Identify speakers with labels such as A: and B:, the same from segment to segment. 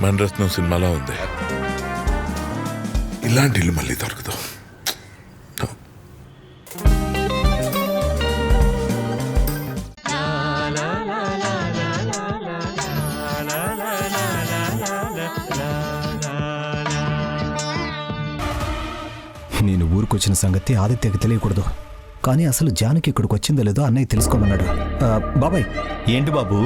A: మణరత్నం సినిమాలో ఉంది. ఇలాంటి ఇల్లు మళ్ళీ దొరకదు.
B: నేను ఊరికొచ్చిన సంగతి ఆదిత్యకి తెలియకూడదు. కానీ అసలు జానకి ఇక్కడికి వచ్చిందో లేదో అన్నయ్య తెలుసుకోమన్నాడు. బాబాయ్.
C: ఏంటి బాబు?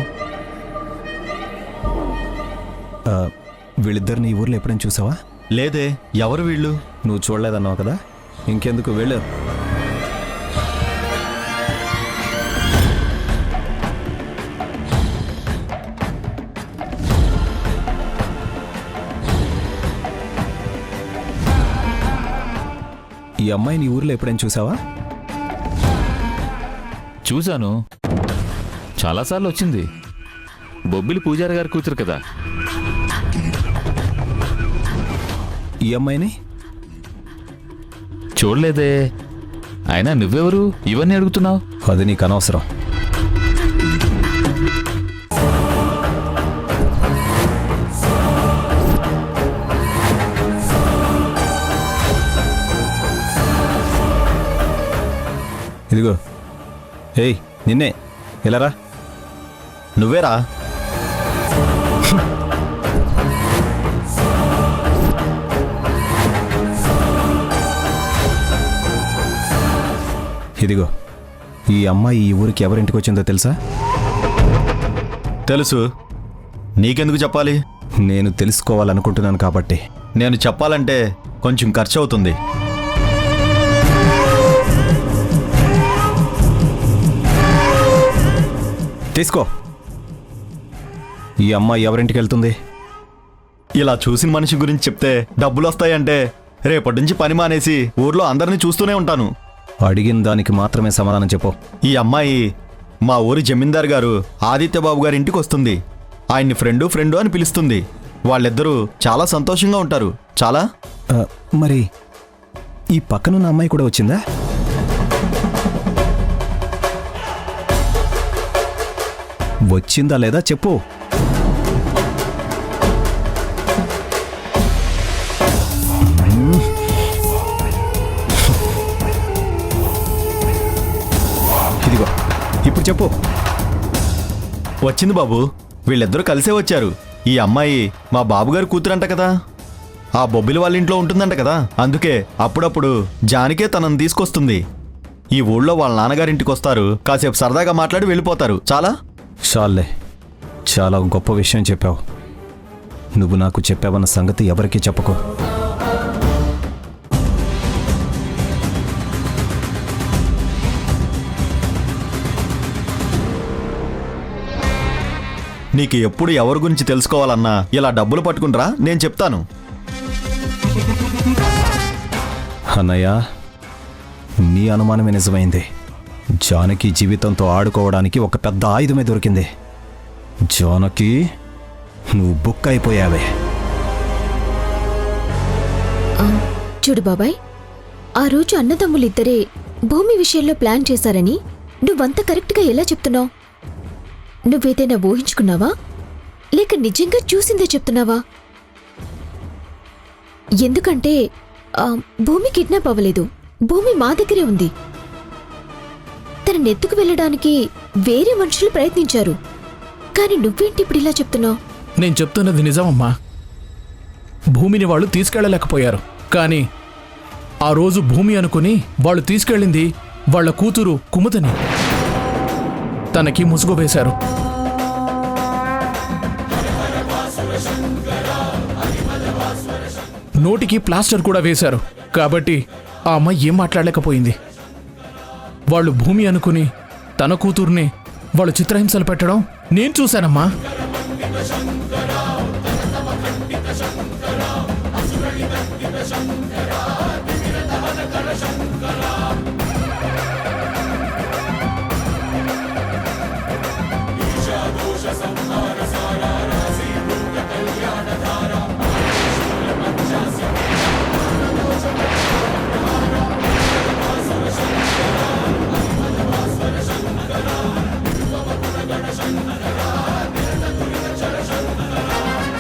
B: వీళ్ళిద్దరిని ఈ ఊర్లో ఎప్పుడైనా చూసావా?
C: లేదే. ఎవరు వీళ్ళు?
B: నువ్వు చూడలేదన్నావు కదా, ఇంకెందుకు వెళ్ళు. ఈ అమ్మాయిని ఈ ఊర్లో ఎప్పుడైనా చూసావా?
D: చూశాను, చాలాసార్లు వచ్చింది. బొబ్బిలి పూజారి గారి కూతురు కదా.
B: ఈ అమ్మాయిని
D: చూడలేదే. అయినా నువ్వెవరు ఇవన్నీ అడుగుతున్నావు?
B: అది నీకు అనవసరం. ఇదిగో, ఏయ్ నిన్నే, ఇలా రా.
C: నువ్వేరా?
B: ఇదిగో, ఈ అమ్మాయి ఈ ఊరికి ఎవరింటికి వచ్చిందో తెలుసా?
C: తెలుసు. నీకెందుకు చెప్పాలి?
B: నేను తెలుసుకోవాలనుకుంటున్నాను కాబట్టి.
C: నేను చెప్పాలంటే కొంచెం ఖర్చు అవుతుంది.
B: తీసుకో. ఈ అమ్మాయి ఎవరింటికి వెళ్తుంది?
C: ఇలా చూసిన మనిషి గురించి చెప్తే డబ్బులు వస్తాయంటే రేపటి నుంచి పని మానేసి ఊర్లో అందరినీ చూస్తూనే ఉంటాను.
B: అడిగిన దానికి మాత్రమే సమాధానం చెప్పు.
C: ఈ అమ్మాయి మా ఊరి జమీందార్ గారు ఆదిత్యబాబు గారి ఇంటికి వస్తుంది. ఆయన్ని ఫ్రెండు అని పిలుస్తుంది. వాళ్ళిద్దరూ చాలా సంతోషంగా ఉంటారు. చాలా.
B: మరి ఈ పక్కనున్న అమ్మాయి కూడా వచ్చిందా? వచ్చిందా లేదా చెప్పు. ఇదిగో, ఇప్పుడు చెప్పు.
C: వచ్చింది బాబు. వీళ్ళిద్దరూ కలిసే వచ్చారు. ఈ అమ్మాయి మా బాబుగారు కూతురంట కదా, ఆ బొబ్బిలి వాళ్ళ ఇంట్లో ఉంటుందంట కదా. అందుకే అప్పుడప్పుడు జానికే తనని తీసుకొస్తుంది. ఈ ఊళ్ళో వాళ్ళ నాన్నగారింటికి వస్తారు, కాసేపు సరదాగా మాట్లాడి వెళ్ళిపోతారు. చాలా.
B: చాలే, చాలా గొప్ప విషయం చెప్పావు. నువ్వు నాకు చెప్పావన్న సంగతి ఎవరికీ చెప్పకు.
C: నీకు ఎప్పుడు ఎవరి గురించి తెలుసుకోవాలన్నా ఇలా డబ్బులు పట్టుకుంటారా? నేను చెప్తాను.
B: అన్నయ్య, నీ అనుమానమే నిజమైంది. జానకి జీవితంతో ఆడుకోవడానికి ఒక పెద్ద ఆయుధమే దొరికింది. జానకి, నువ్వు బుక్ అయిపోయావే.
E: చూడు బాబాయ్, ఆ రోజు అన్నదమ్ములిద్దరే భూమి విషయంలో ప్లాన్ చేశారని నువ్వంత కరెక్ట్గా ఎలా చెప్తున్నావు? నువ్వేదైనా ఊహించుకున్నావా, లేక నిజంగా చూసిందే చెప్తున్నావా? ఎందుకంటే భూమి కిడ్నాప్ అవ్వలేదు. భూమి మా దగ్గరే ఉంది. తన నెత్తుకు వెళ్ళడానికి వేరే మనుషులు ప్రయత్నించారు. కానీ నువ్వేంటి ఇప్పుడు ఇలా చెప్తున్నావు?
F: నేను చెప్తున్నది నిజమమ్మా. భూమిని వాళ్ళు తీసుకెళ్ళలేకపోయారు. కానీ ఆ రోజు భూమి అనుకుని వాళ్ళు తీసుకెళ్ళింది వాళ్ళ కూతురు కుముదని. తనకి ముసుగు వేశారు. నోటికి ప్లాస్టర్ కూడా వేశారు. కాబట్టి ఆ అమ్మాయి ఏం మాట్లాడలేకపోయింది. వాళ్ళు భూమి అనుకుని తన కూతుర్ని వాళ్ళు చిత్రహింసలు పెట్టడం నేను చూశానమ్మా.